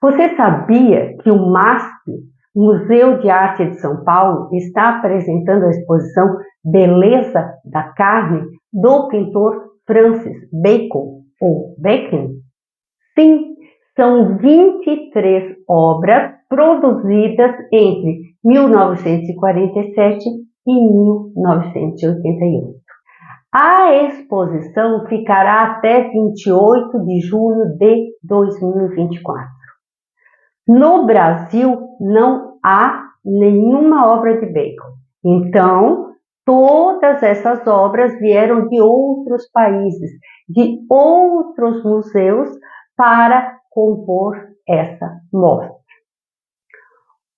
Você sabia que o MASP, Museu de Arte de São Paulo, está apresentando a exposição Beleza da Carne do pintor Francis Bacon, ou Bacon? Sim, são 23 obras produzidas entre 1947 e 1988. A exposição ficará até 28 de julho de 2024. No Brasil não há nenhuma obra de Bacon, então todas essas obras vieram de outros países, de outros museus para compor essa mostra.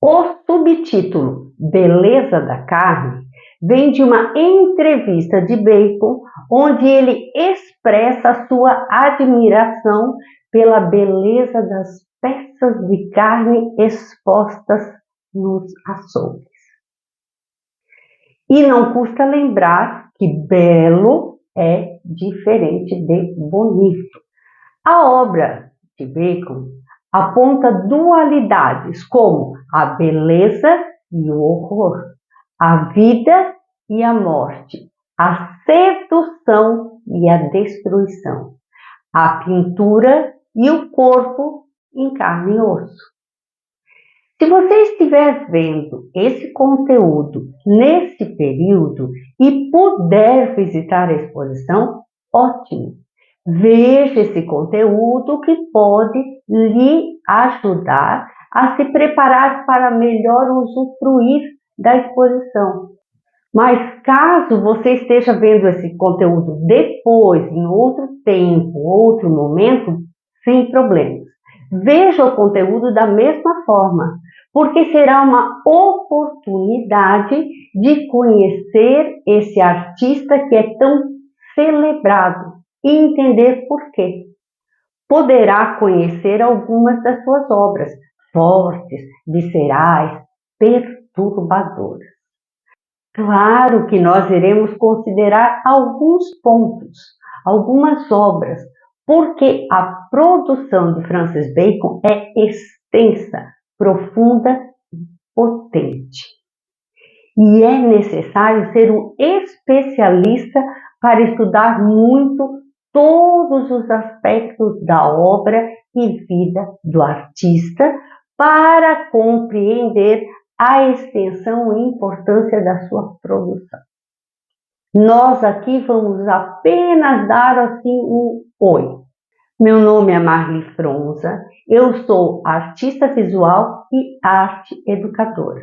O subtítulo Beleza da Carne vem de uma entrevista de Bacon, onde ele expressa a sua admiração pela beleza das peças de carne expostas nos açougues. E não custa lembrar que belo é diferente de bonito. A obra de Bacon aponta dualidades como a beleza e o horror, a vida e a morte, a sedução e a destruição, a pintura e o corpo em carne e osso. Se você estiver vendo esse conteúdo nesse período e puder visitar a exposição, ótimo! Veja esse conteúdo que pode lhe ajudar a se preparar para melhor usufruir da exposição. Mas caso você esteja vendo esse conteúdo depois, em outro tempo, outro momento, sem problemas. Veja o conteúdo da mesma forma, porque será uma oportunidade de conhecer esse artista que é tão celebrado e entender por quê. Poderá conhecer algumas das suas obras, fortes, viscerais, perturbadoras. Claro que nós iremos considerar alguns pontos, algumas obras, porque a produção de Francis Bacon é extensa, profunda e potente. E é necessário ser um especialista para estudar muito todos os aspectos da obra e vida do artista para compreender a extensão e importância da sua produção. Nós aqui vamos apenas dar assim um oi. Meu nome é Marli Fronza, eu sou artista visual e arte educadora.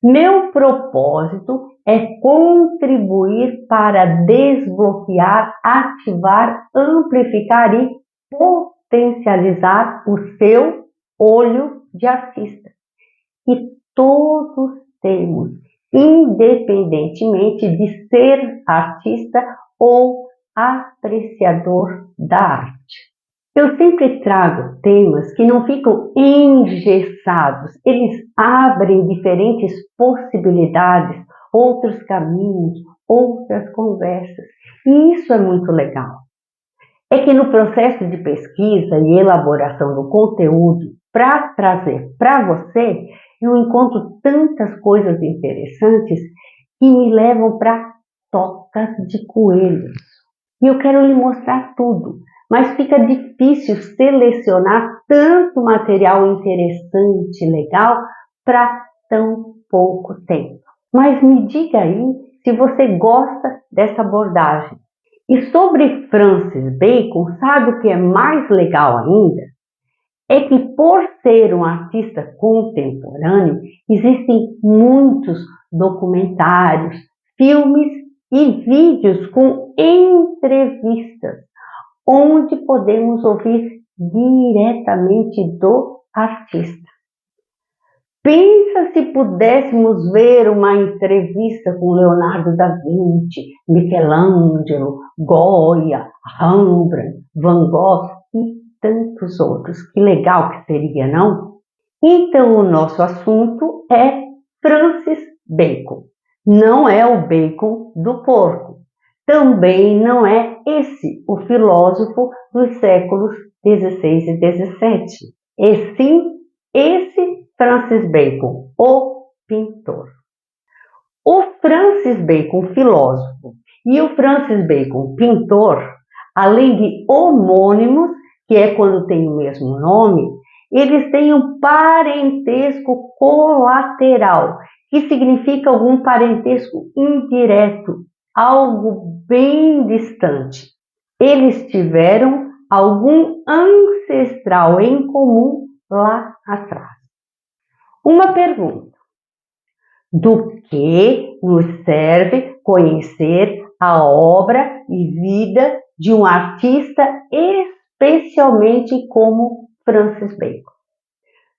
Meu propósito é contribuir para desbloquear, ativar, amplificar e potencializar o seu olho de artista. E todos temos, independentemente de ser artista ou apreciador da arte. Eu sempre trago temas que não ficam engessados, eles abrem diferentes possibilidades, outros caminhos, outras conversas, e isso é muito legal. É que no processo de pesquisa e elaboração do conteúdo para trazer para você, eu encontro tantas coisas interessantes que me levam para tocas de coelhos. E eu quero lhe mostrar tudo, mas fica difícil selecionar tanto material interessante, legal, para tão pouco tempo. Mas me diga aí se você gosta dessa abordagem. E sobre Francis Bacon, sabe o que é mais legal ainda? É que por ser um artista contemporâneo, existem muitos documentários, filmes e vídeos com entrevistas, onde podemos ouvir diretamente do artista. Pensa se pudéssemos ver uma entrevista com Leonardo da Vinci, Michelangelo, Goya, Rembrandt, Van Gogh e tantos outros. Que legal que seria, não? Então, o nosso assunto é Francis Bacon. Não é o bacon do porco. Também não é esse o filósofo dos séculos XVI e XVII. e sim esse Francis Bacon, o pintor. O Francis Bacon, filósofo, e o Francis Bacon, pintor, além de homônimos, que é quando tem o mesmo nome, eles têm um parentesco colateral, que significa algum parentesco indireto, algo bem distante. Eles tiveram algum ancestral em comum lá atrás. Uma pergunta: do que nos serve conhecer a obra e vida de um artista, especialmente como Francis Bacon?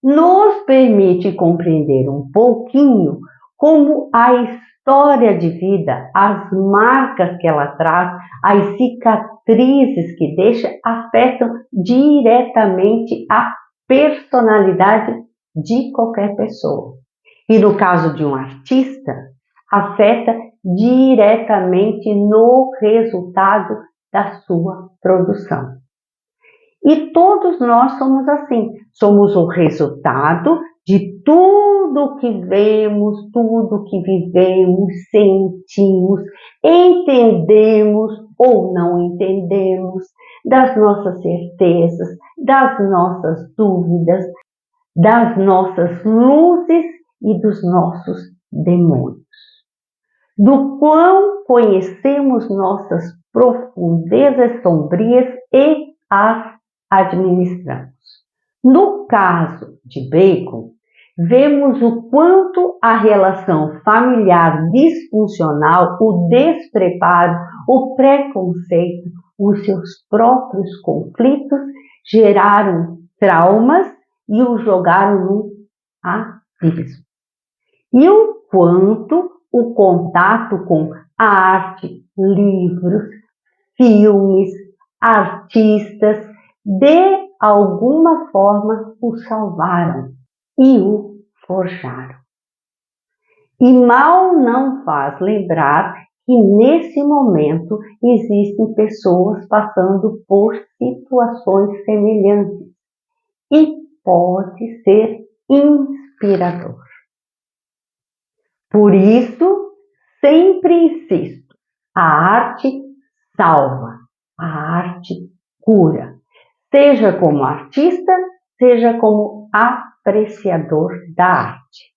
Nos permite compreender um pouquinho como a história de vida, as marcas que ela traz, as cicatrizes que deixa, afetam diretamente a personalidade de qualquer pessoa. E no caso de um artista, afeta diretamente no resultado da sua produção. E todos nós somos assim, somos o resultado de tudo que vemos, tudo que vivemos, sentimos, entendemos ou não entendemos, das nossas certezas, das nossas dúvidas, das nossas luzes e dos nossos demônios. Do quão conhecemos nossas profundezas sombrias e as administramos. No caso de Bacon, vemos o quanto a relação familiar disfuncional, o despreparo, o preconceito, os seus próprios conflitos geraram traumas e o jogaram no abismo. E o quanto o contato com a arte, livros, filmes, artistas, de alguma forma o salvaram e o forjaram. E mal não faz lembrar que nesse momento existem pessoas passando por situações semelhantes e pode ser inspirador. Por isso, sempre insisto, a arte salva, a arte cura. Seja como artista, seja como apreciador da arte.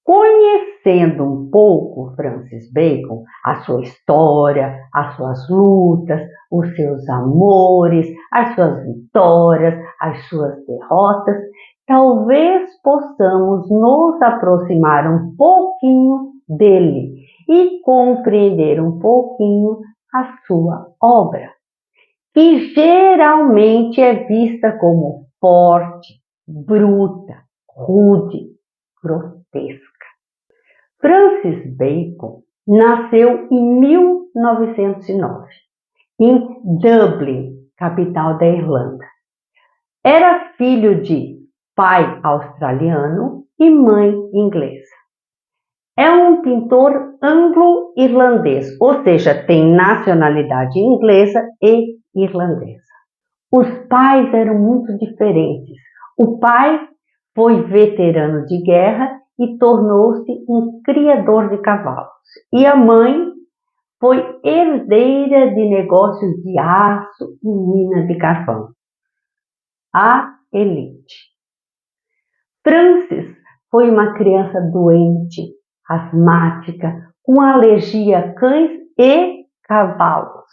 Conhecendo um pouco Francis Bacon, a sua história, as suas lutas, os seus amores, as suas vitórias, as suas derrotas, talvez possamos nos aproximar um pouquinho dele e compreender um pouquinho a sua obra, que geralmente é vista como forte, bruta, rude, grotesca. Francis Bacon nasceu em 1909, em Dublin, capital da Irlanda. Era filho de pai australiano e mãe inglesa. É um pintor anglo-irlandês, ou seja, tem nacionalidade inglesa e irlandesa. Os pais eram muito diferentes. O pai foi veterano de guerra e tornou-se um criador de cavalos. E a mãe foi herdeira de negócios de aço e mina de carvão. A elite. Francis foi uma criança doente, asmática, com alergia a cães e cavalos,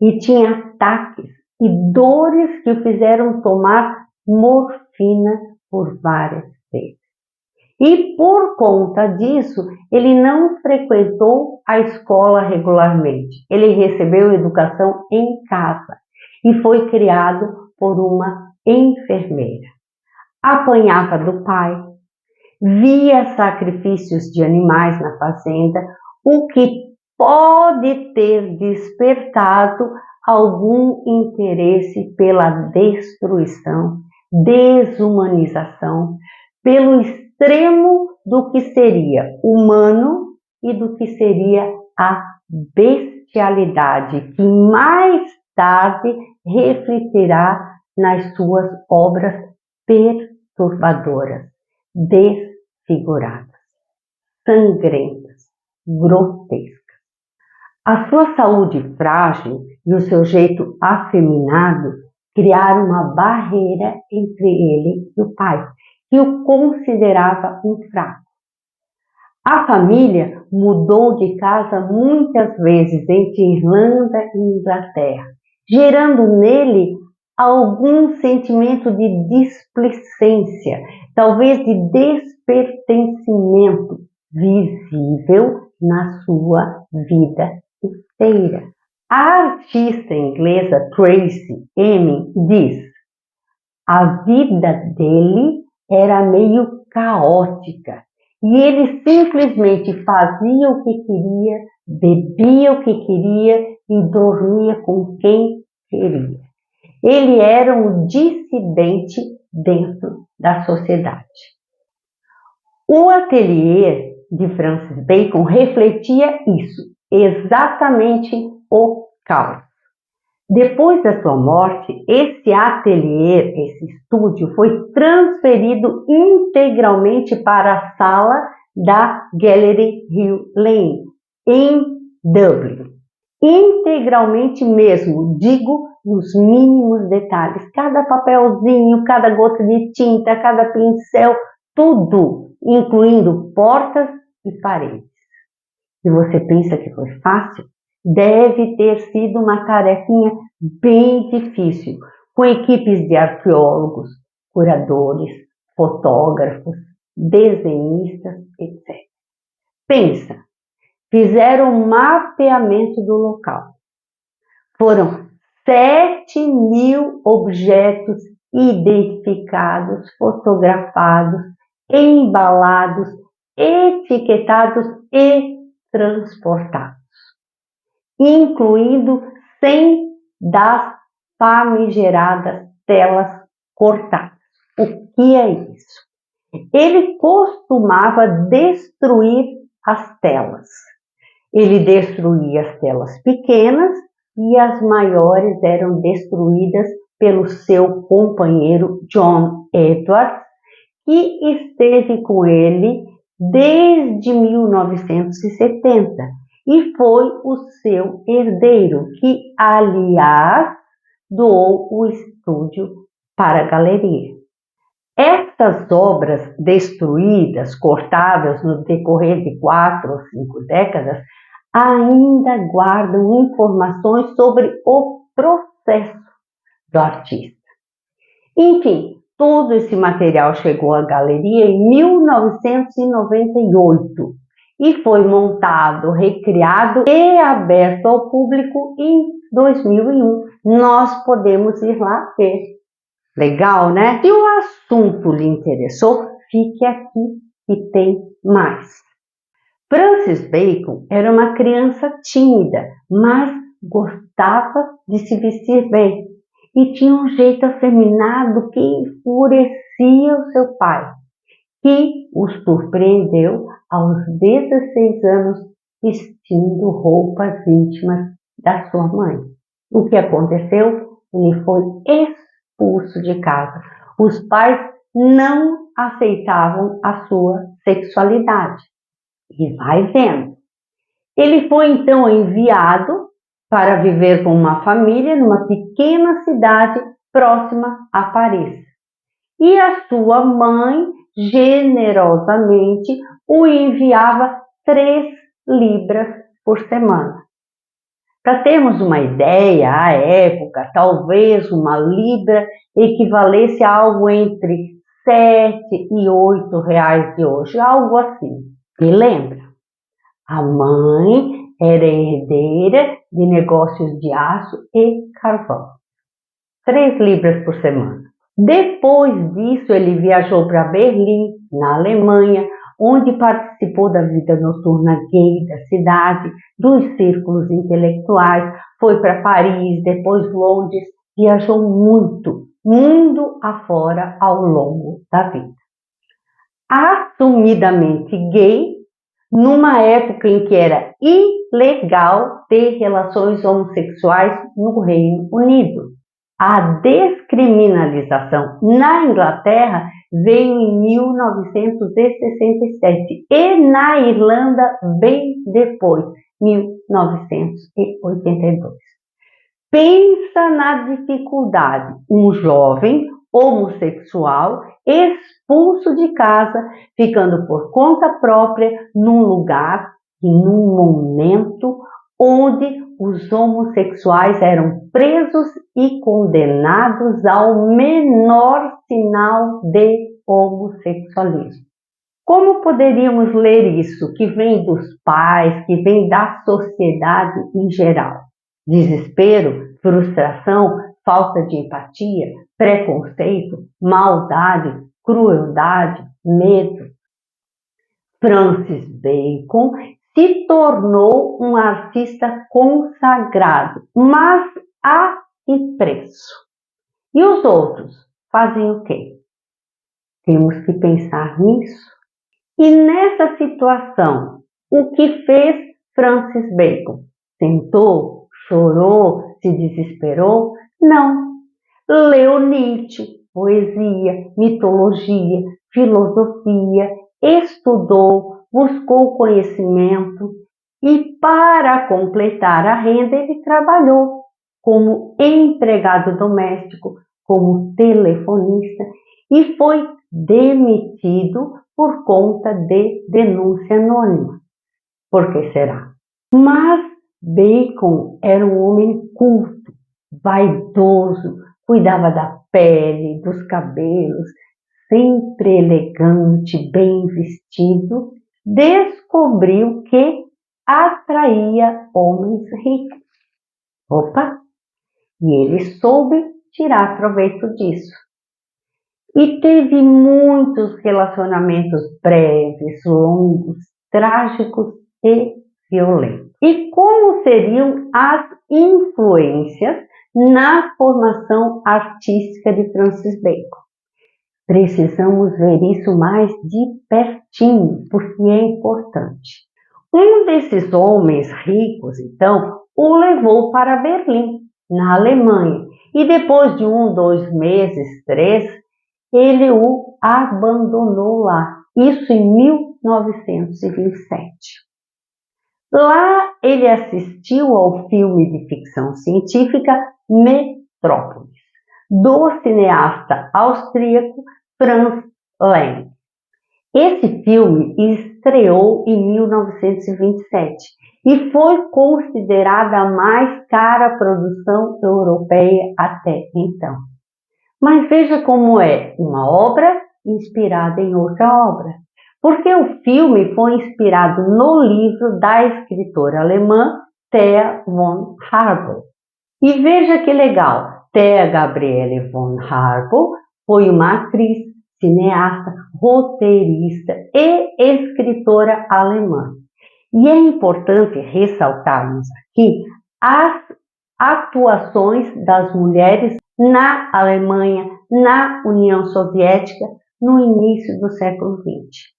e tinha ataques e dores que o fizeram tomar morfina por várias vezes. E por conta disso, ele não frequentou a escola regularmente. Ele recebeu educação em casa e foi criado por uma enfermeira. Apanhava do pai, via sacrifícios de animais na fazenda, o que pode ter despertado algum interesse pela destruição, desumanização, pelo extremo do que seria humano e do que seria a bestialidade, que mais tarde refletirá nas suas obras perfeitas. perturbadoras, desfiguradas, sangrentas, grotescas. A sua saúde frágil e o seu jeito afeminado criaram uma barreira entre ele e o pai, que o considerava um fraco. A família mudou de casa muitas vezes entre Irlanda e Inglaterra, gerando nele algum sentimento de displicência, talvez de despertencimento visível na sua vida inteira. A artista inglesa Tracey Emin diz: a vida dele era meio caótica e ele simplesmente fazia o que queria, bebia o que queria e dormia com quem queria. Ele era um dissidente dentro da sociedade. O ateliê de Francis Bacon refletia isso, exatamente o caos. Depois da sua morte, esse ateliê, esse estúdio, foi transferido integralmente para a sala da Gallery Hill Lane, em Dublin. Integralmente mesmo, digo, nos mínimos detalhes. Cada papelzinho, cada gota de tinta, cada pincel, tudo, incluindo portas e paredes. Se você pensa que foi fácil, deve ter sido uma tarefinha bem difícil, com equipes de arqueólogos, curadores, fotógrafos, desenhistas, etc. Pensa, fizeram um mapeamento do local. Foram 7.000 objetos identificados, fotografados, embalados, etiquetados e transportados, incluindo 100 das famigeradas telas cortadas. O que é isso? Ele costumava destruir as telas. Ele destruía as telas pequenas e as maiores eram destruídas pelo seu companheiro John Edwards, que esteve com ele desde 1970 e foi o seu herdeiro, que, aliás, doou o estúdio para a galeria. Estas obras destruídas, cortadas no decorrer de 4 ou 5 décadas, ainda guardam informações sobre o processo do artista. Enfim, todo esse material chegou à galeria em 1998 e foi montado, recriado e aberto ao público em 2001. Nós podemos ir lá ver. Legal, né? Se o assunto lhe interessou, fique aqui que tem mais. Francis Bacon era uma criança tímida, mas gostava de se vestir bem e tinha um jeito afeminado que enfurecia o seu pai, que o surpreendeu aos 16 anos vestindo roupas íntimas da sua mãe. O que aconteceu? Ele foi expulso de casa. Os pais não aceitavam a sua sexualidade. E vai vendo. Ele foi então enviado para viver com uma família numa pequena cidade próxima a Paris. E a sua mãe generosamente o enviava 3 libras por semana. Para termos uma ideia, à época, talvez uma libra equivalesse a algo entre 7 e 8 reais de hoje, algo assim. E lembra, a mãe era herdeira de negócios de aço e carvão. 3 libras por semana. Depois disso, ele viajou para Berlim, na Alemanha, onde participou da vida noturna gay da cidade, dos círculos intelectuais, foi para Paris, depois Londres, viajou muito, mundo afora ao longo da vida. Assumidamente gay, numa época em que era ilegal ter relações homossexuais no Reino Unido. A descriminalização na Inglaterra veio em 1967 e na Irlanda bem depois, 1982. Pensa na dificuldade, um jovem homossexual expulso de casa, ficando por conta própria num lugar e num momento onde os homossexuais eram presos e condenados ao menor sinal de homossexualismo. Como poderíamos ler isso, que vem dos pais, que vem da sociedade em geral? Desespero, frustração, falta de empatia, preconceito, maldade, crueldade, medo. Francis Bacon se tornou um artista consagrado, mas a que preço? E os outros fazem o quê? Temos que pensar nisso. E nessa situação, o que fez Francis Bacon? Sentou, chorou, se desesperou? Não. Leu Nietzsche, poesia, mitologia, filosofia, estudou, buscou conhecimento e, para completar a renda, ele trabalhou como empregado doméstico, como telefonista e foi demitido por conta de denúncia anônima. Por que será? Mas Bacon era um homem culto, vaidoso, cuidava da pele, dos cabelos, sempre elegante, bem vestido, descobriu que atraía homens ricos. Opa! E ele soube tirar proveito disso. E teve muitos relacionamentos breves, longos, trágicos e violentos. E como seriam as influências na formação artística de Francis Bacon? Precisamos ver isso mais de pertinho, porque é importante. Um desses homens ricos, então, o levou para Berlim, na Alemanha, e depois de 1, 2 meses, 3, ele o abandonou lá, isso em 1927. Lá ele assistiu ao filme de ficção científica Metrópolis, do cineasta austríaco Franz Lang. Esse filme estreou em 1927 e foi considerada a mais cara produção europeia até então. Mas veja como é uma obra inspirada em outra obra. Porque o filme foi inspirado no livro da escritora alemã Thea von Harbou. E veja que legal, Thea Gabriele von Harbou foi uma atriz, cineasta, roteirista e escritora alemã. E é importante ressaltarmos aqui as atuações das mulheres na Alemanha, na União Soviética, no início do século XX.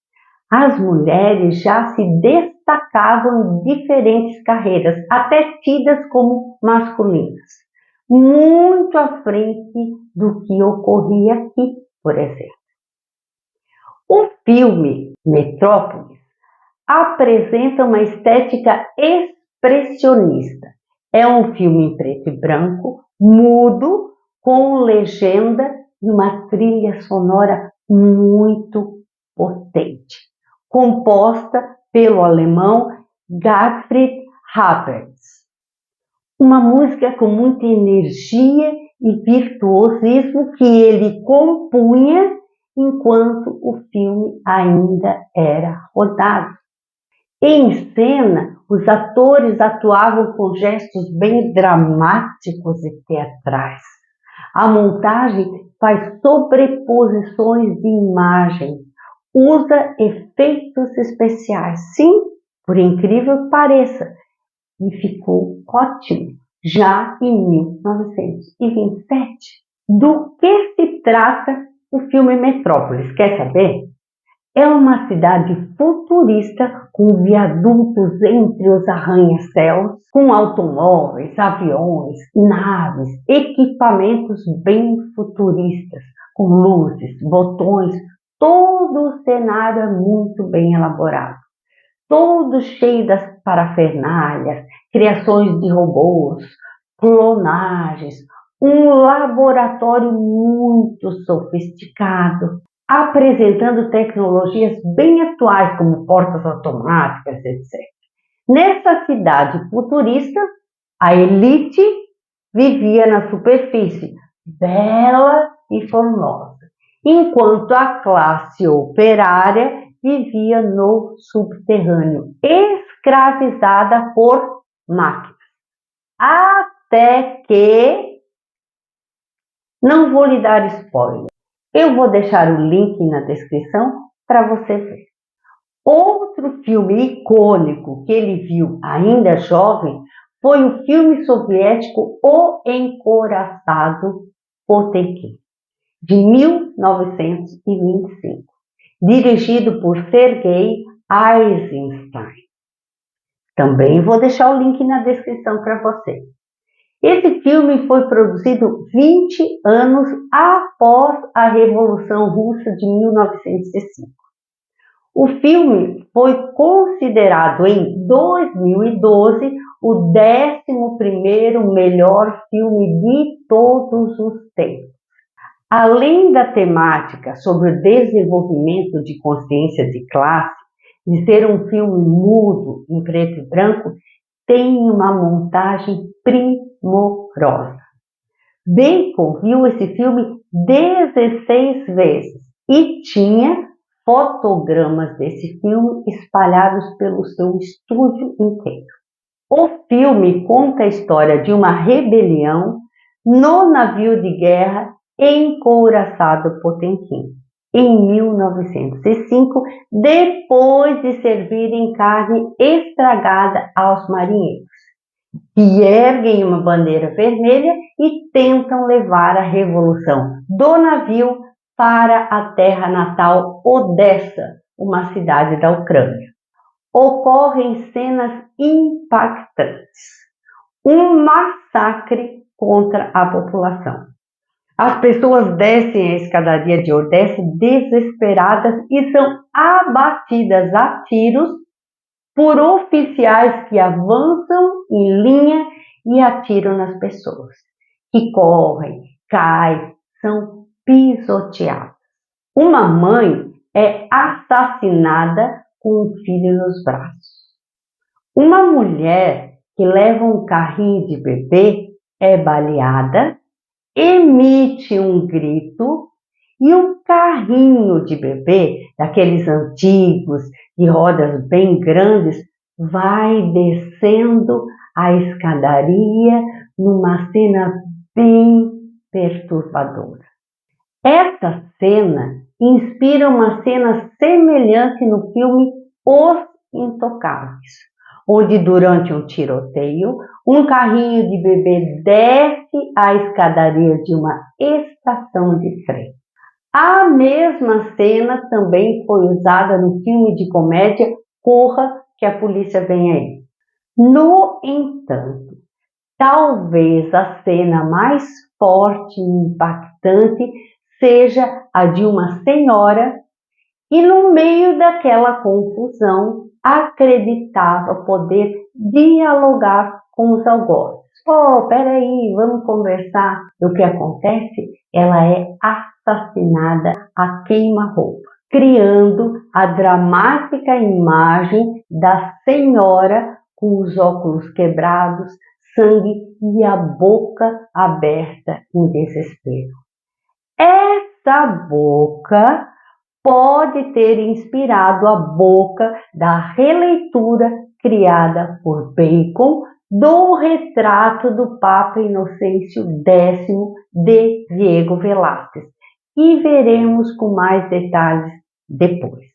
As mulheres já se destacavam em diferentes carreiras, até tidas como masculinas, muito à frente do que ocorria aqui, por exemplo. O filme Metrópolis apresenta uma estética expressionista. É um filme em preto e branco, mudo, com legenda e uma trilha sonora muito potente, composta pelo alemão Gottfried Habermas. Uma música com muita energia e virtuosismo que ele compunha enquanto o filme ainda era rodado. Em cena, os atores atuavam com gestos bem dramáticos e teatrais. A montagem faz sobreposições de imagens, usa efeitos especiais. Sim, por incrível que pareça, e ficou ótimo, já em 1927. Do que se trata o filme Metrópolis? Quer saber? É uma cidade futurista com viadutos entre os arranha-céus, com automóveis, aviões, naves, equipamentos bem futuristas, com luzes, botões, todo o cenário é muito bem elaborado. Todo cheio das parafernálias, criações de robôs, clonagens, um laboratório muito sofisticado, apresentando tecnologias bem atuais, como portas automáticas, etc. Nessa cidade futurista, a elite vivia na superfície, bela e formosa, enquanto a classe operária vivia no subterrâneo, escravizada por máquinas. Até que... Não vou lhe dar spoiler. Eu vou deixar o link na descrição para você ver. Outro filme icônico que ele viu ainda jovem foi o filme soviético O Encouraçado Potemkin, de 1925, dirigido por Sergei Eisenstein. Também vou deixar o link na descrição para você. Esse filme foi produzido 20 anos após a Revolução Russa de 1905. O filme foi considerado em 2012 o 11º melhor filme de todos os tempos. Além da temática sobre o desenvolvimento de consciência de classe, de ser um filme mudo, em preto e branco, tem uma montagem primorosa. Bacon viu esse filme 16 vezes e tinha fotogramas desse filme espalhados pelo seu estúdio inteiro. O filme conta a história de uma rebelião no navio de guerra Encouraçado Potemkin, em 1905, depois de servirem carne estragada aos marinheiros, que erguem uma bandeira vermelha e tentam levar a revolução do navio para a terra natal Odessa, uma cidade da Ucrânia. Ocorrem cenas impactantes, um massacre contra a população. As pessoas descem a escadaria de Odessa desesperadas e são abatidas a tiros por oficiais que avançam em linha e atiram nas pessoas, que correm, caem, são pisoteadas. Uma mãe é assassinada com um filho nos braços. Uma mulher que leva um carrinho de bebê é baleada, emite um grito e um carrinho de bebê, daqueles antigos, de rodas bem grandes, vai descendo a escadaria numa cena bem perturbadora. Essa cena inspira uma cena semelhante no filme Os Intocáveis, onde durante um tiroteio, um carrinho de bebê desce a escadaria de uma estação de trem. A mesma cena também foi usada no filme de comédia Corra que a Polícia Vem Aí. No entanto, talvez a cena mais forte e impactante seja a de uma senhora e no meio daquela confusão acreditava poder dialogar com os algozes. Peraí, vamos conversar. O que acontece? Ela é assassinada a queima-roupa, criando a dramática imagem da senhora com os óculos quebrados, sangue e a boca aberta em desespero. Essa boca pode ter inspirado a boca da releitura criada por Bacon do retrato do Papa Inocêncio X de Diego Velázquez, e veremos com mais detalhes depois.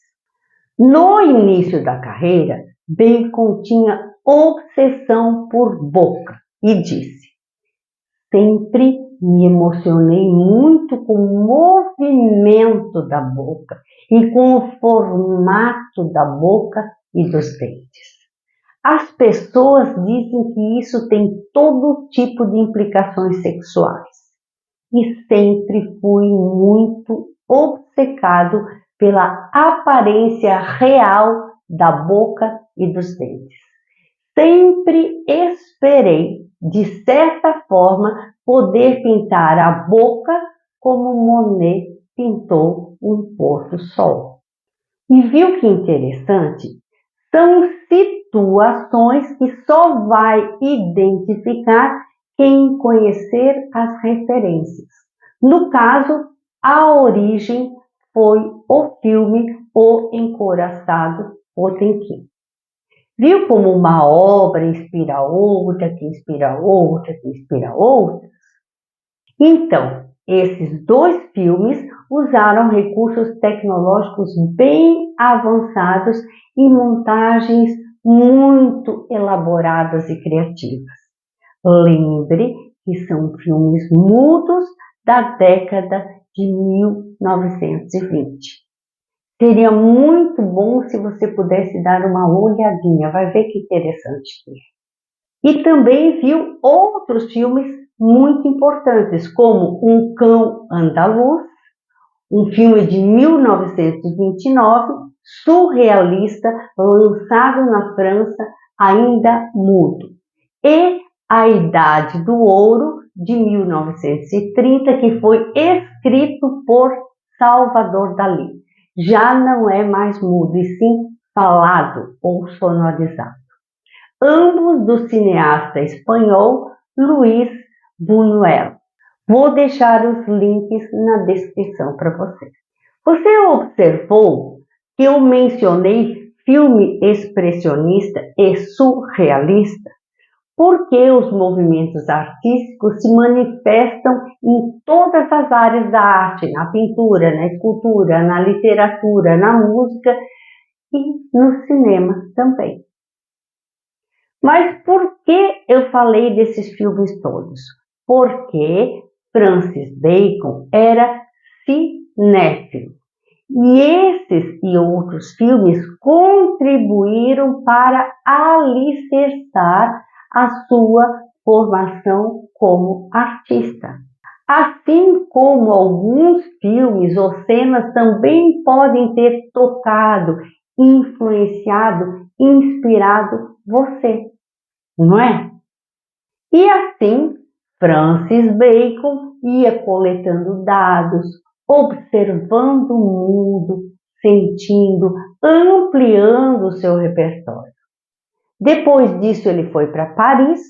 No início da carreira, Bacon tinha obsessão por boca e disse: sempre me emocionei muito com o movimento da boca e com o formato da boca e dos dentes. As pessoas dizem que isso tem todo tipo de implicações sexuais. e sempre fui muito obcecado pela aparência real da boca e dos dentes. Sempre esperei, de certa forma, poder pintar a boca como Monet pintou um pôr-do-sol. E viu que interessante? São situações que só vai identificar quem conhecer as referências. No caso, a origem foi o filme O Encouraçado Potemkin. Viu como uma obra inspira outra, que inspira outra, que inspira outra? Então, esses dois filmes usaram recursos tecnológicos bem avançados e montagens muito elaboradas e criativas. Lembre que são filmes mudos da década de 1920. Seria muito bom se você pudesse dar uma olhadinha, vai ver que interessante que é. E também viu outros filmes muito importantes, como Um Cão Andaluz, um filme de 1929, surrealista, lançado na França, ainda mudo, e A Idade do Ouro, de 1930, que foi escrito por Salvador Dalí. Já não é mais mudo, e sim falado ou sonorizado. Ambos do cineasta espanhol Luis Buñuel. Vou deixar os links na descrição para você. Você observou que eu mencionei filme expressionista e surrealista? Porque os movimentos artísticos se manifestam em todas as áreas da arte, na pintura, na escultura, na literatura, na música e no cinema também. Mas por que eu falei desses filmes todos? Porque Francis Bacon era cinéfilo. E esses e outros filmes contribuíram para alicerçar a sua formação como artista. Assim como alguns filmes ou cenas também podem ter tocado, influenciado, inspirado você, não é? E assim, Francis Bacon ia coletando dados, observando o mundo, sentindo, ampliando o seu repertório. Depois disso, ele foi para Paris,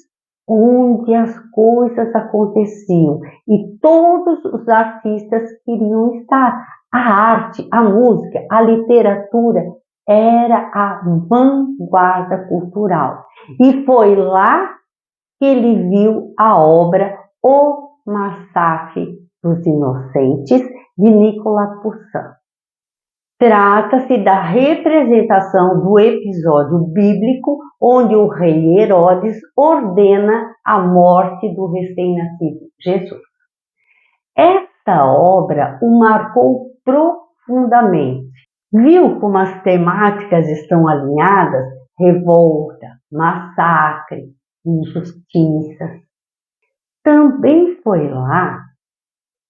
onde as coisas aconteciam e todos os artistas queriam estar. A arte, a música, a literatura era a vanguarda cultural. E foi lá que ele viu a obra O Massacre dos Inocentes, de Nicolas Poussin. Trata-se da representação do episódio bíblico onde o rei Herodes ordena a morte do recém-nascido Jesus. Esta obra o marcou profundamente. Viu como as temáticas estão alinhadas? Revolta, massacre, injustiças. Também foi lá,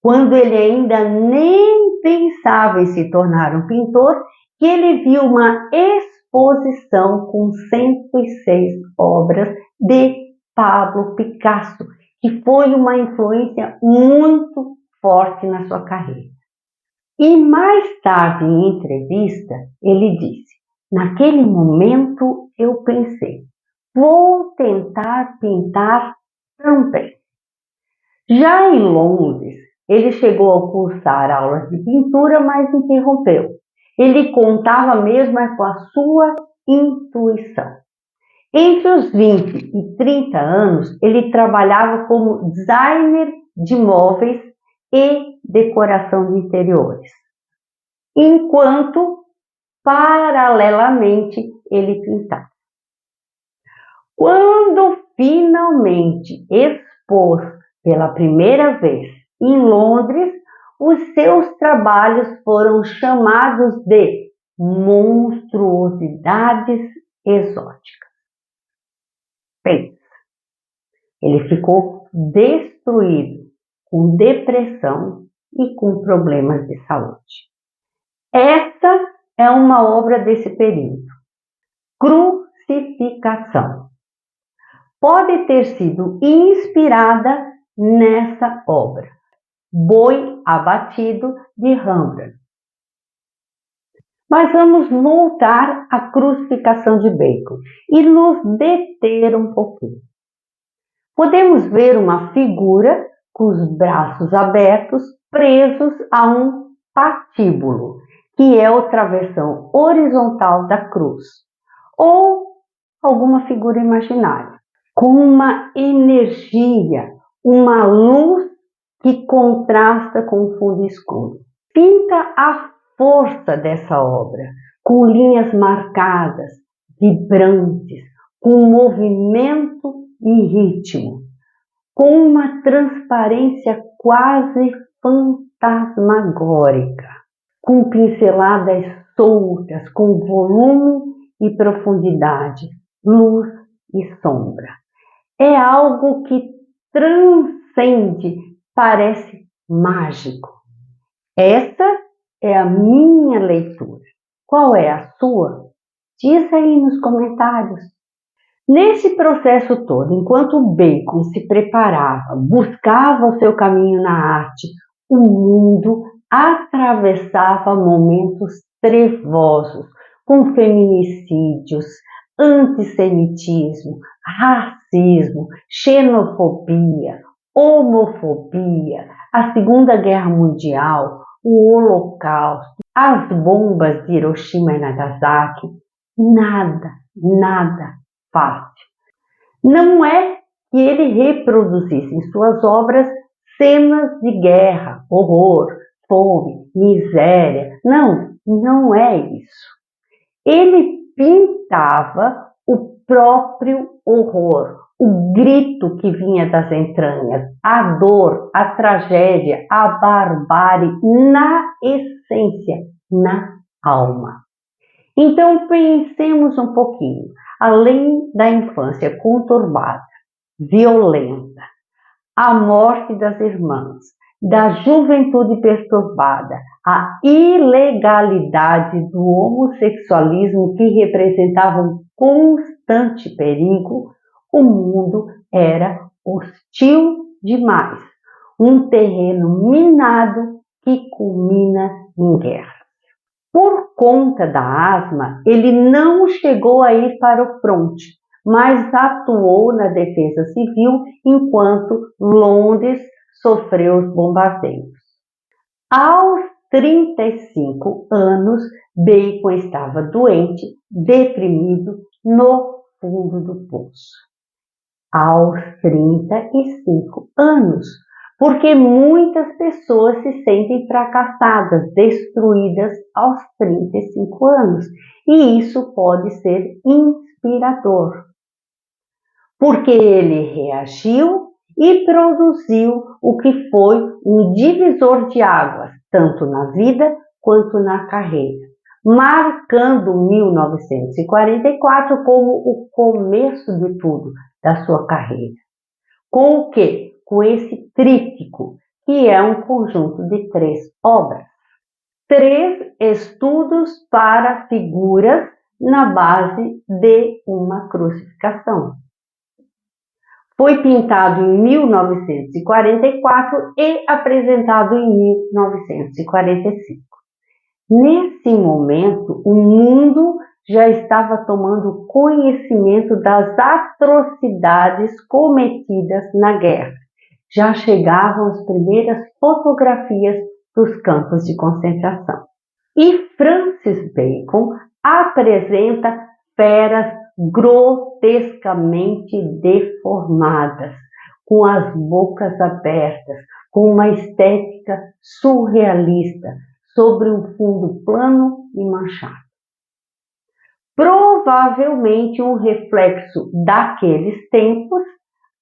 quando ele ainda nem pensava em se tornar um pintor, que ele viu uma exposição com 106 obras de Pablo Picasso, que foi uma influência muito forte na sua carreira. E mais tarde, em entrevista, ele disse: naquele momento eu pensei, vou tentar pintar também. Já em Londres, ele chegou a cursar aulas de pintura, mas interrompeu. Ele contava mesmo com a sua intuição. Entre os 20 e 30 anos, ele trabalhava como designer de móveis e decoração de interiores, enquanto, paralelamente, ele pintava. Quando finalmente expôs pela primeira vez em Londres, os seus trabalhos foram chamados de monstruosidades exóticas. Pensa, ele ficou destruído com depressão e com problemas de saúde. Esta é uma obra desse período. Crucificação. Pode ter sido inspirada nessa obra, Boi Abatido, de Rembrandt. Mas vamos voltar à crucificação de Bacon e nos deter um pouquinho. Podemos ver uma figura com os braços abertos, presos a um patíbulo, que é a travessão horizontal da cruz, ou alguma figura imaginária, com uma energia, uma luz que contrasta com o fundo escuro. Pinta a força dessa obra, com linhas marcadas, vibrantes, com movimento e ritmo, com uma transparência quase fantasmagórica, com pinceladas soltas, com volume e profundidade, luz e sombra. É algo que transcende, parece mágico. Essa é a minha leitura. Qual é a sua? Diz aí nos comentários. Nesse processo todo, enquanto o Bacon se preparava, buscava o seu caminho na arte, o mundo atravessava momentos trevosos, com feminicídios, antissemitismo, racismo, xenofobia, homofobia, a Segunda Guerra Mundial, o Holocausto, as bombas de Hiroshima e Nagasaki. Nada fácil. Não é que ele reproduzisse em suas obras cenas de guerra, horror, fome, miséria. Não é isso. Ele pintava o próprio horror, o grito que vinha das entranhas, a dor, a tragédia, a barbárie na essência, na alma. Então pensemos um pouquinho. Além da infância conturbada, violenta, a morte das irmãs, da juventude perturbada, a ilegalidade do homossexualismo que representava um constante perigo, o mundo era hostil demais, um terreno minado que culmina em guerra. Por conta da asma, ele não chegou a ir para o fronte, mas atuou na defesa civil enquanto Londres sofreu os bombardeios. Aos 35 anos, Bacon estava doente, deprimido, no fundo do poço. Aos 35 anos, porque muitas pessoas se sentem fracassadas, destruídas aos 35 anos, e isso pode ser inspirador, porque ele reagiu e produziu o que foi um divisor de águas, tanto na vida quanto na carreira, marcando 1944 como o começo de tudo da sua carreira. Com o quê? Com esse tríptico, que é um conjunto de 3 obras. 3 estudos para figuras na base de uma crucificação. Foi pintado em 1944 e apresentado em 1945. Nesse momento, o mundo já estava tomando conhecimento das atrocidades cometidas na guerra. Já chegavam as primeiras fotografias dos campos de concentração. E Francis Bacon apresenta feras grotescamente deformadas, com as bocas abertas, com uma estética surrealista, sobre um fundo plano e manchado. Provavelmente um reflexo daqueles tempos,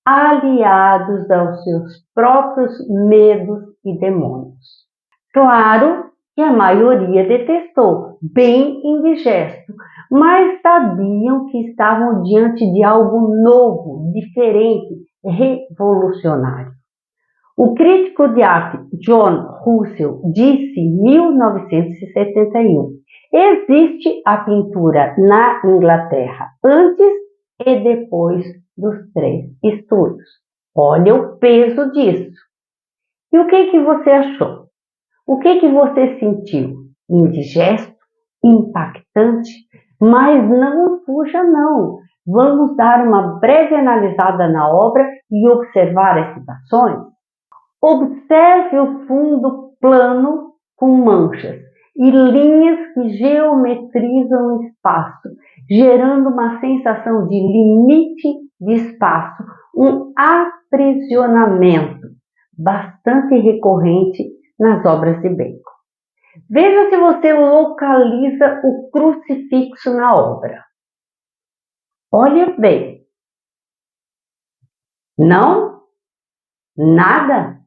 aliados aos seus próprios medos e demônios. Claro que a maioria detestou, bem indigesto, mas sabiam que estavam diante de algo novo, diferente, revolucionário. O crítico de arte John Russell disse em 1971: existe a pintura na Inglaterra antes e depois dos 3 estudos. Olha o peso disso. E o que você achou? O que você sentiu? Indigesto? Impactante? Mas não fuja não. Vamos dar uma breve analisada na obra e observar as citações? Observe o fundo plano com manchas e linhas que geometrizam o espaço, gerando uma sensação de limite de espaço, um aprisionamento bastante recorrente nas obras de Bacon. Veja se você localiza o crucifixo na obra. Olha bem. Não? Nada?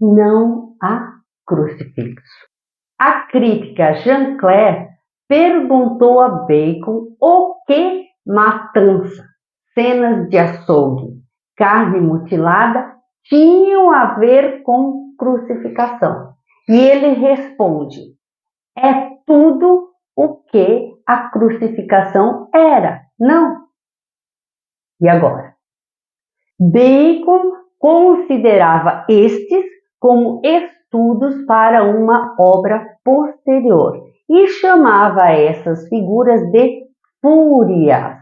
Não há crucifixo. A crítica Jean Clair perguntou a Bacon o que matança, cenas de açougue, carne mutilada tinham a ver com crucificação. E ele responde: é tudo o que a crucificação era. Não. E agora? Bacon considerava estes como estudos para uma obra posterior e chamava essas figuras de fúrias,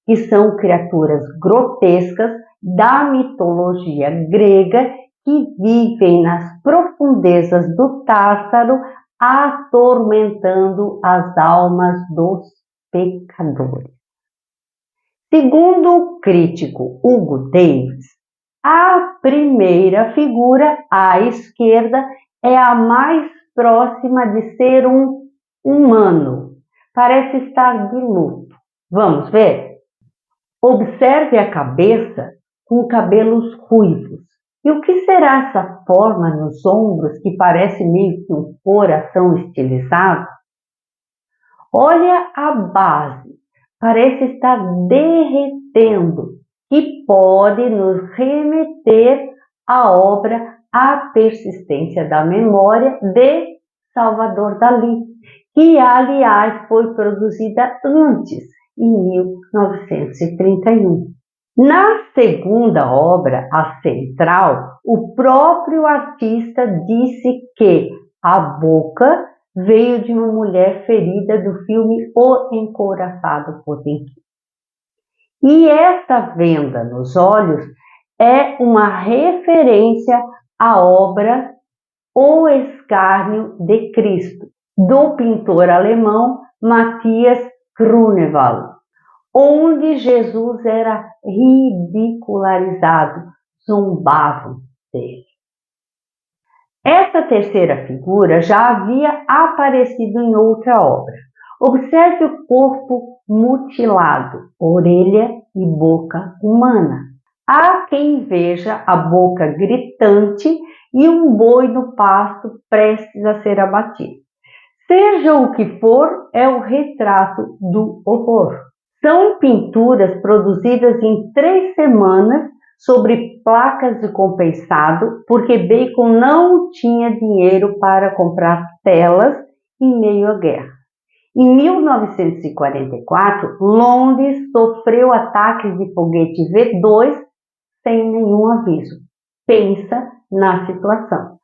que são criaturas grotescas da mitologia grega que vivem nas profundezas do Tártaro, atormentando as almas dos pecadores. Segundo o crítico Hugo Davis, a primeira figura à esquerda é a mais próxima de ser um humano. Parece estar de luto. Vamos ver? Observe a cabeça com cabelos ruivos. E o que será essa forma nos ombros que parece meio que um coração estilizado? Olha a base, parece estar derretendo, que pode nos remeter à obra A Persistência da Memória de Salvador Dalí, que aliás foi produzida antes, em 1931. Na segunda obra, a central, o próprio artista disse que a boca veio de uma mulher ferida do filme O Encouraçado Potemkin. E esta venda nos olhos é uma referência à obra O Escárnio de Cristo, do pintor alemão Matthias Grunewald, onde Jesus era ridicularizado, zombavam dele. Essa terceira figura já havia aparecido em outra obra. Observe o corpo mutilado, orelha e boca humana. Há quem veja a boca gritante e um boi no pasto prestes a ser abatido. Seja o que for, é o retrato do horror. São pinturas produzidas em 3 semanas sobre placas de compensado, porque Bacon não tinha dinheiro para comprar telas em meio à guerra. Em 1944, Londres sofreu ataques de foguete V2 sem nenhum aviso. Pensa na situação.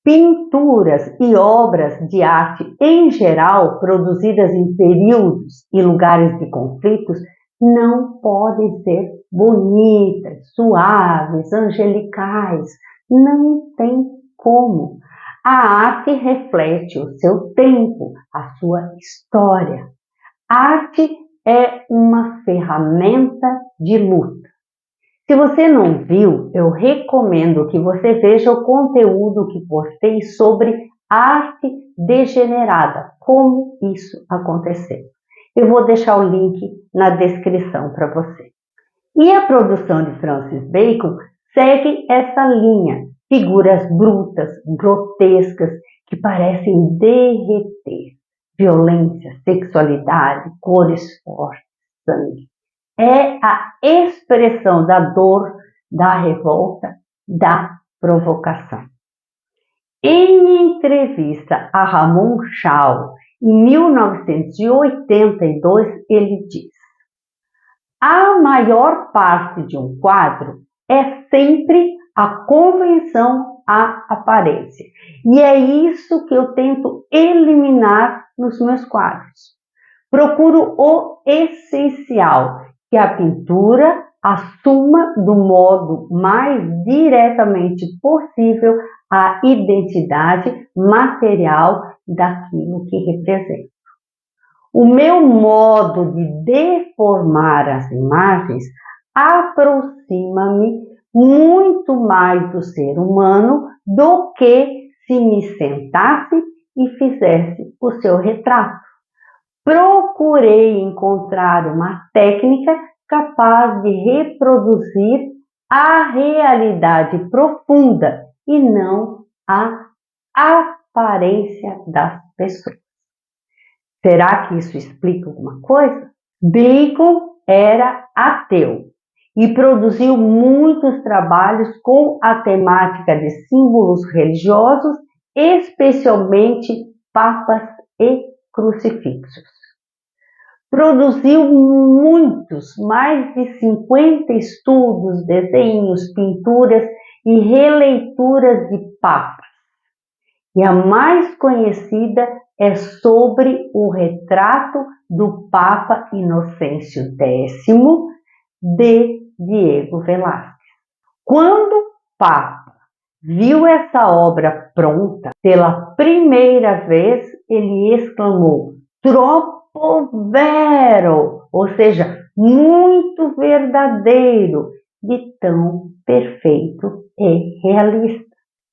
Pinturas e obras de arte em geral, produzidas em períodos e lugares de conflitos, não podem ser bonitas, suaves, angelicais. Não tem como. A arte reflete o seu tempo, a sua história. A arte é uma ferramenta de luta. Se você não viu, eu recomendo que você veja o conteúdo que postei sobre arte degenerada, como isso aconteceu. Eu vou deixar o link na descrição para você. E a produção de Francis Bacon segue essa linha, figuras brutas, grotescas, que parecem derreter, violência, sexualidade, cores fortes, sangue. É a expressão da dor, da revolta, da provocação. Em entrevista a Ramon Chau, em 1982, ele diz: a maior parte de um quadro é sempre a convenção à aparência. E é isso que eu tento eliminar nos meus quadros. Procuro o essencial, que a pintura assuma do modo mais diretamente possível a identidade material daquilo que representa. O meu modo de deformar as imagens aproxima-me muito mais do ser humano do que se me sentasse e fizesse o seu retrato. Procurei encontrar uma técnica capaz de reproduzir a realidade profunda e não a aparência das pessoas. Será que isso explica alguma coisa? Bacon era ateu e produziu muitos trabalhos com a temática de símbolos religiosos, especialmente papas e crucifixos. Produziu muitos, mais de 50 estudos, desenhos, pinturas e releituras de papas. E a mais conhecida é sobre o retrato do Papa Inocêncio X, de Diego Velázquez. Quando o Papa viu essa obra pronta pela primeira vez, ele exclamou: "Troppo vero", ou seja, muito verdadeiro, de tão perfeito e realista.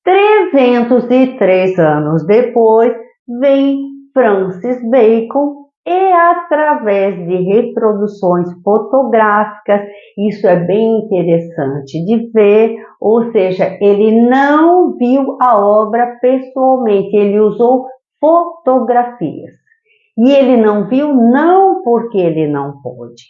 303 anos depois, vem Francis Bacon e, através de reproduções fotográficas, isso é bem interessante de ver, ou seja, ele não viu a obra pessoalmente, ele usou fotografias. E ele não viu não porque ele não pôde,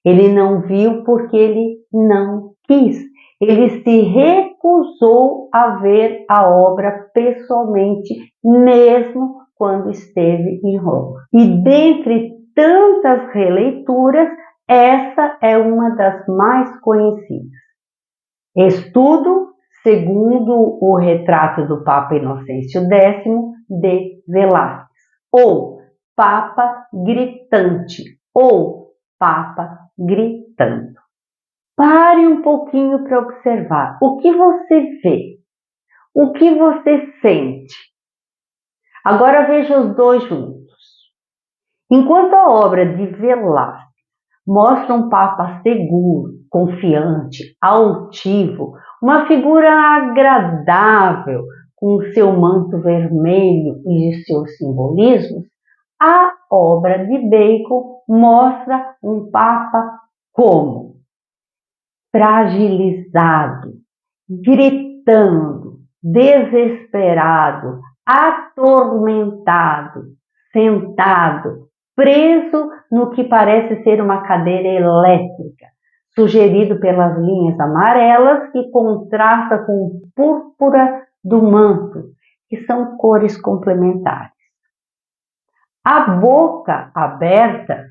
ele não viu porque ele não quis. Ele se recusou a ver a obra pessoalmente, mesmo quando esteve em Roma. E dentre tantas releituras, essa é uma das mais conhecidas. Estudo segundo o retrato do Papa Inocêncio X, de Velázquez, ou Papa Gritante, ou Papa Gritando. Pare um pouquinho para observar o que você vê, o que você sente. Agora veja os dois juntos. Enquanto a obra de Velázquez mostra um Papa seguro, confiante, altivo, uma figura agradável com seu manto vermelho e seus simbolismos, a obra de Bacon mostra um Papa como fragilizado, gritando, desesperado, atormentado, sentado, preso no que parece ser uma cadeira elétrica, sugerido pelas linhas amarelas que contrasta com o púrpura do manto, que são cores complementares. A boca aberta,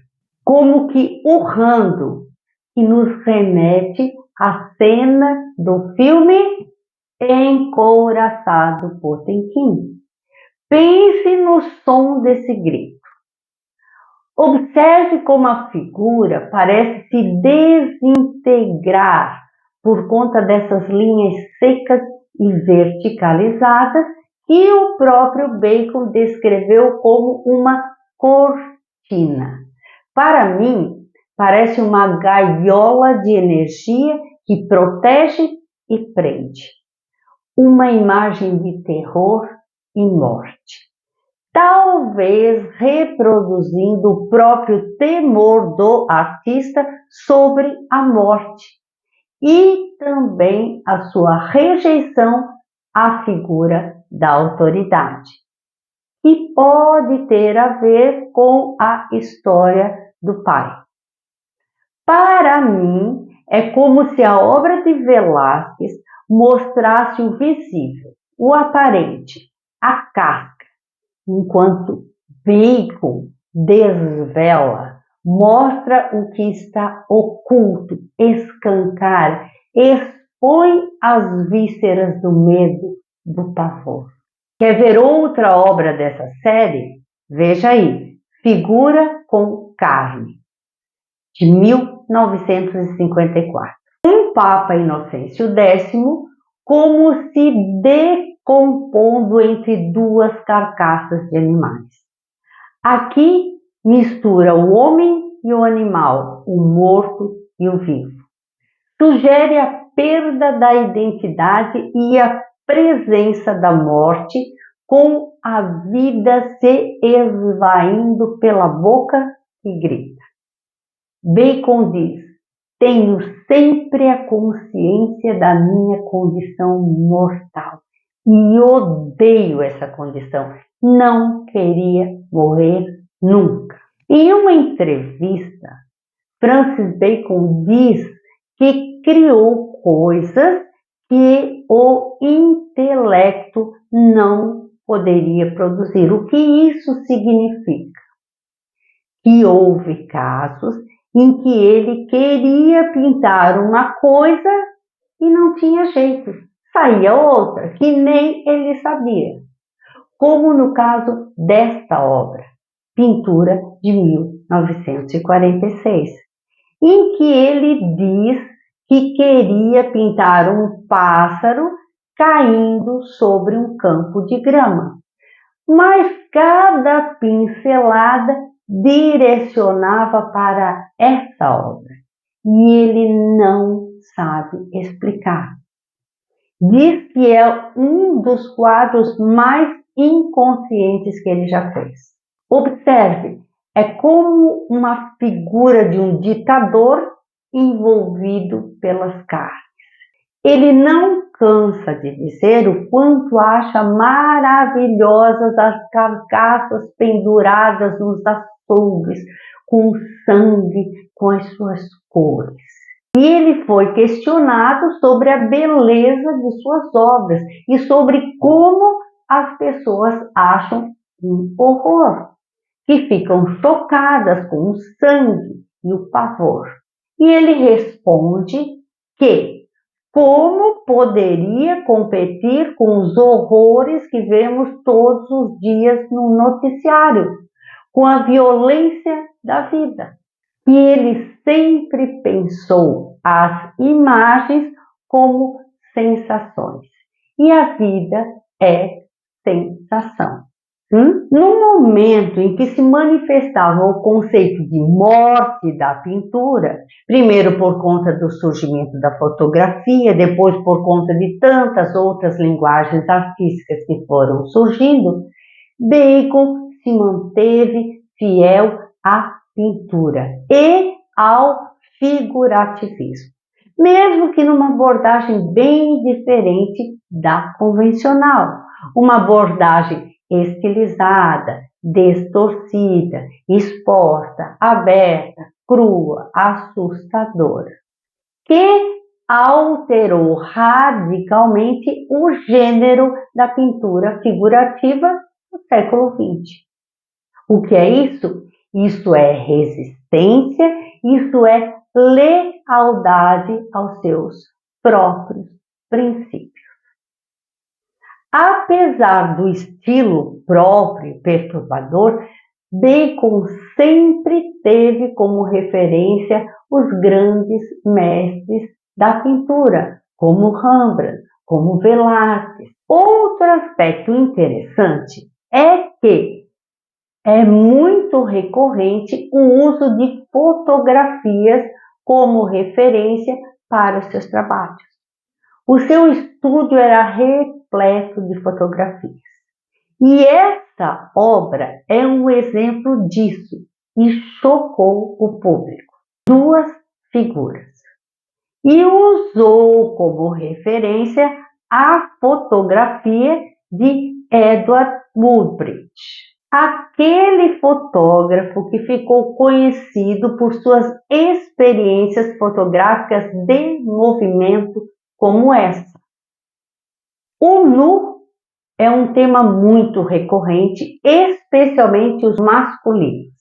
como que urrando, que nos remete à cena do filme Encouraçado Potemkin. Pense no som desse grito. Observe como a figura parece se desintegrar por conta dessas linhas secas e verticalizadas que o próprio Bacon descreveu como uma cortina. Para mim, parece uma gaiola de energia que protege e prende. Uma imagem de terror e morte. Talvez reproduzindo o próprio temor do artista sobre a morte e também a sua rejeição à figura da autoridade, que pode ter a ver com a história do pai. Para mim, é como se a obra de Velázquez mostrasse o visível, o aparente, a casca, enquanto Bacon desvela, mostra o que está oculto, escancara, expõe as vísceras do medo, do pavor. Quer ver outra obra dessa série? Veja aí, Figura com Carne, de 1954. Um Papa Inocêncio X, como se decompondo entre duas carcaças de animais. Aqui mistura o homem e o animal, o morto e o vivo. Sugere a perda da identidade e a presença da morte, com a vida se esvaindo pela boca e grita. Bacon diz: tenho sempre a consciência da minha condição mortal e odeio essa condição. Não queria morrer nunca. Em uma entrevista, Francis Bacon diz que criou coisas que o intelecto não poderia produzir. O que isso significa? Que houve casos em que ele queria pintar uma coisa e não tinha jeito, saía outra, que nem ele sabia. Como no caso desta obra, Pintura de 1946, em que ele diz que queria pintar um pássaro caindo sobre um campo de grama. Mas cada pincelada direcionava para essa obra e ele não sabe explicar. Diz que é um dos quadros mais inconscientes que ele já fez. Observe, é como uma figura de um ditador envolvido pelas carnes. Ele não cansa de dizer o quanto acha maravilhosas as carcaças penduradas nos açougues, com sangue, com as suas cores. E ele foi questionado sobre a beleza de suas obras e sobre como as pessoas acham um horror, que ficam chocadas com o sangue e o pavor. E ele responde que como poderia competir com os horrores que vemos todos os dias no noticiário, com a violência da vida. E ele sempre pensou as imagens como sensações. E a vida é sensação. No momento em que se manifestava o conceito de morte da pintura, primeiro por conta do surgimento da fotografia, depois por conta de tantas outras linguagens artísticas que foram surgindo, Bacon se manteve fiel à pintura e ao figurativismo, mesmo que numa abordagem bem diferente da convencional, uma abordagem estilizada, distorcida, exposta, aberta, crua, assustadora, que alterou radicalmente o gênero da pintura figurativa do século XX. O que é isso? Isso é resistência, isso é lealdade aos seus próprios princípios. Apesar do estilo próprio e perturbador, Bacon sempre teve como referência os grandes mestres da pintura, como Rembrandt, como Velázquez. Outro aspecto interessante é que é muito recorrente o uso de fotografias como referência para os seus trabalhos. O seu estúdio era repleto de fotografias. E essa obra é um exemplo disso e chocou o público. Duas figuras. E usou como referência a fotografia de Edward Muybridge, aquele fotógrafo que ficou conhecido por suas experiências fotográficas de movimento como essa. O nu é um tema muito recorrente, especialmente os masculinos.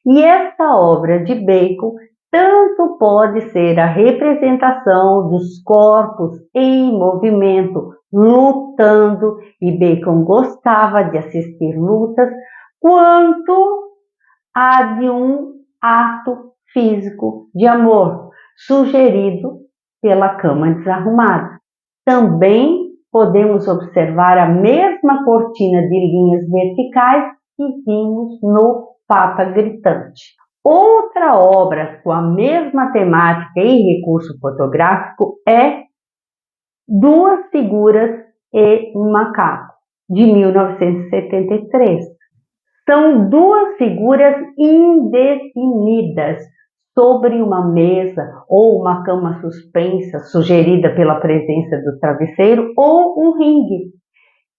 E esta obra de Bacon tanto pode ser a representação dos corpos em movimento, lutando, e Bacon gostava de assistir lutas, quanto a de um ato físico de amor, sugerido pela cama desarrumada. Também podemos observar a mesma cortina de linhas verticais que vimos no Papa Gritante. Outra obra com a mesma temática e recurso fotográfico é Duas Figuras e um Macaco, de 1973. São duas figuras indefinidas sobre uma mesa ou uma cama suspensa, sugerida pela presença do travesseiro, ou um ringue,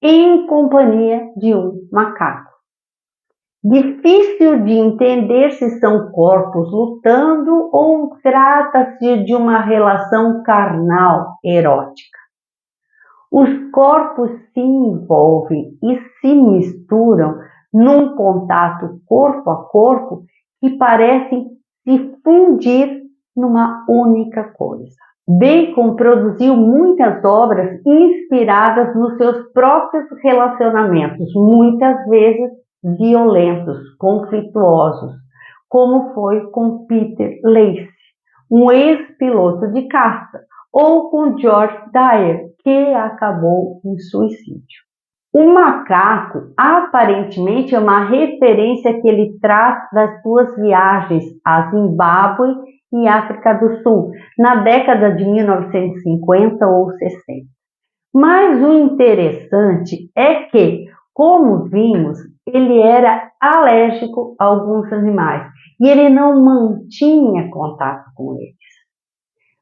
em companhia de um macaco. Difícil de entender se são corpos lutando ou trata-se de uma relação carnal erótica. Os corpos se envolvem e se misturam num contato corpo a corpo que parecem se fundir numa única coisa. Bacon produziu muitas obras inspiradas nos seus próprios relacionamentos, muitas vezes violentos, conflituosos, como foi com Peter Lacey, um ex-piloto de caça, ou com George Dyer, que acabou em suicídio. O macaco aparentemente é uma referência que ele traz das suas viagens a Zimbábue e África do Sul, na década de 1950 ou 60. Mas o interessante é que, como vimos, ele era alérgico a alguns animais e ele não mantinha contato com eles.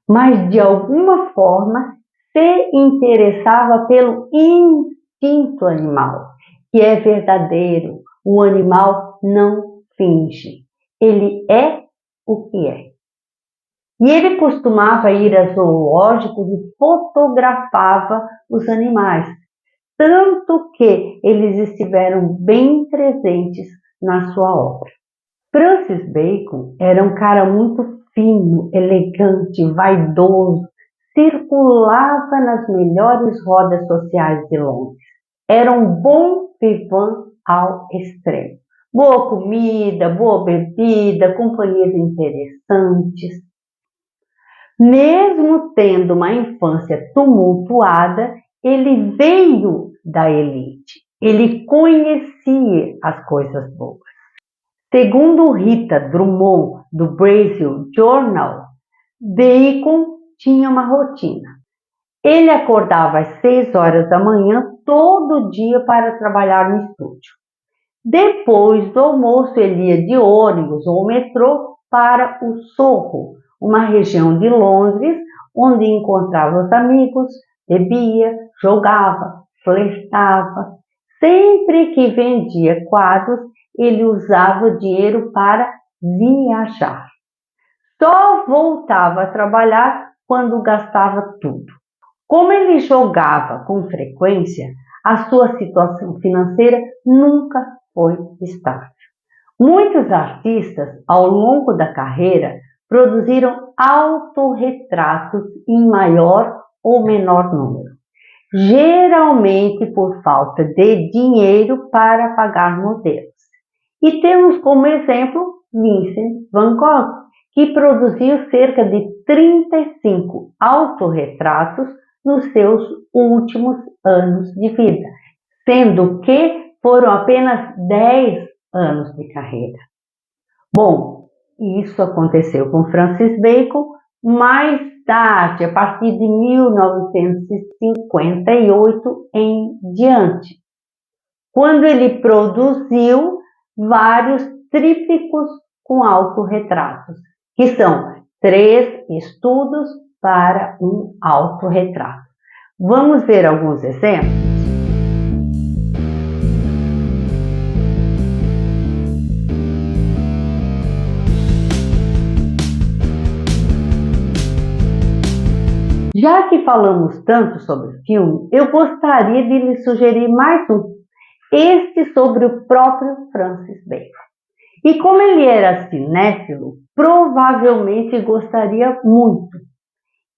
Mas, de alguma forma, se interessava pelo instinto animal, que é verdadeiro. O animal não finge. Ele é o que é. E ele costumava ir a zoológicos e fotografava os animais, tanto que eles estiveram bem presentes na sua obra. Francis Bacon era um cara muito fino, elegante, vaidoso, circulava nas melhores rodas sociais de Londres. Era um bom vivant ao extremo. Boa comida, boa bebida, companhias interessantes. Mesmo tendo uma infância tumultuada, ele veio da elite. Ele conhecia as coisas boas. Segundo Rita Drummond, do Brazil Journal, Bacon tinha uma rotina. Ele acordava às 6 horas da manhã todo dia para trabalhar no estúdio. Depois do almoço, ele ia de ônibus ou metrô para o Soho, uma região de Londres, onde encontrava os amigos, bebia, jogava, flertava. Sempre que vendia quadros, ele usava o dinheiro para viajar. Só voltava a trabalhar quando gastava tudo. Como ele jogava com frequência, a sua situação financeira nunca foi estável. Muitos artistas, ao longo da carreira, produziram autorretratos em maior ou menor número, geralmente por falta de dinheiro para pagar modelos. E temos como exemplo Vincent van Gogh, que produziu cerca de 35 autorretratos nos seus últimos anos de vida, sendo que foram apenas 10 anos de carreira. Bom, isso aconteceu com Francis Bacon mais tarde, a partir de 1958 em diante, quando ele produziu vários trípticos com autorretratos, que são 3 estudos para um autorretrato. Vamos ver alguns exemplos? Já que falamos tanto sobre o filme, eu gostaria de lhe sugerir mais um, este sobre o próprio Francis Bacon. E como ele era cinéfilo, provavelmente gostaria muito.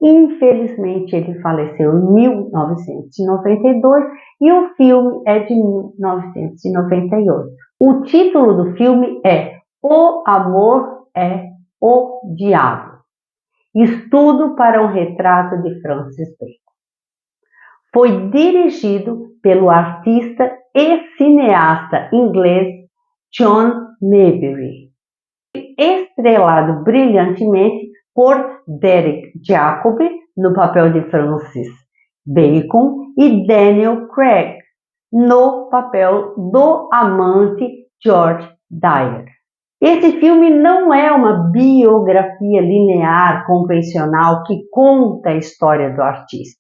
Infelizmente, ele faleceu em 1992 e o filme é de 1998. O título do filme é O Amor é o Diabo. Estudo para um retrato de Francis Bacon. Foi dirigido pelo artista e cineasta inglês John Nebery, estrelado brilhantemente por Derek Jacobi no papel de Francis Bacon e Daniel Craig no papel do amante George Dyer. Esse filme não é uma biografia linear convencional que conta a história do artista.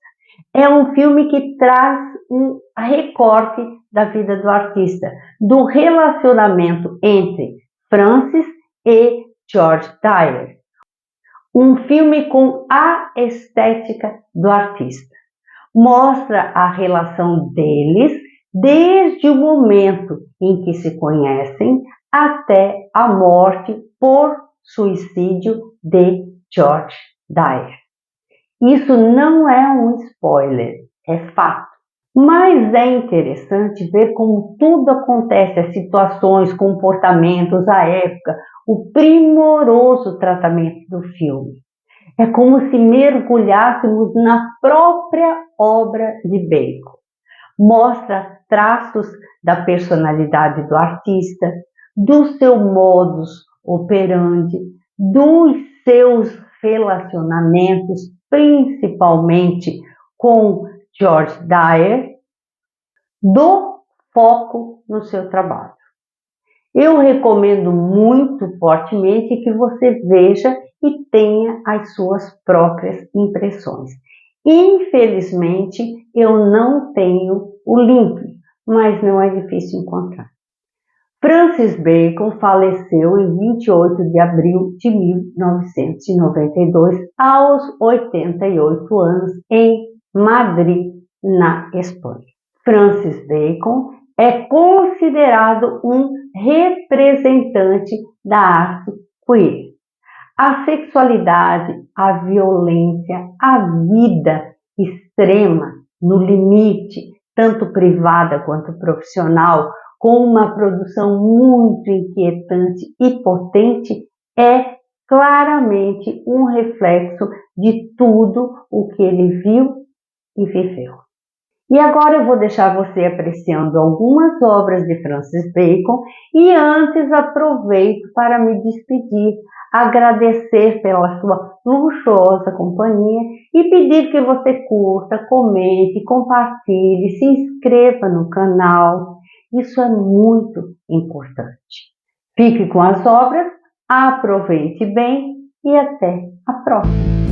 É um filme que traz um recorte da vida do artista, do relacionamento entre Francis e George Dyer. Um filme com a estética do artista. Mostra a relação deles desde o momento em que se conhecem até a morte por suicídio de George Dyer. Isso não é um spoiler, é fato. Mas é interessante ver como tudo acontece, as situações, comportamentos, a época, o primoroso tratamento do filme. É como se mergulhássemos na própria obra de Bacon. Mostra traços da personalidade do artista, do seu modus operandi, dos seus relacionamentos, principalmente com George Dyer, do foco no seu trabalho. Eu recomendo muito fortemente que você veja e tenha as suas próprias impressões. Infelizmente, eu não tenho o link, mas não é difícil encontrar. Francis Bacon faleceu em 28 de abril de 1992, aos 88 anos, em Madrid, na Espanha. Francis Bacon é considerado um representante da arte queer. A sexualidade, a violência, a vida extrema, no limite, tanto privada quanto profissional, com uma produção muito inquietante e potente, é claramente um reflexo de tudo o que ele viu e viveu. E agora eu vou deixar você apreciando algumas obras de Francis Bacon e antes aproveito para me despedir, agradecer pela sua luxuosa companhia e pedir que você curta, comente, compartilhe, se inscreva no canal. Isso é muito importante. Fique com as obras, aproveite bem e até a próxima!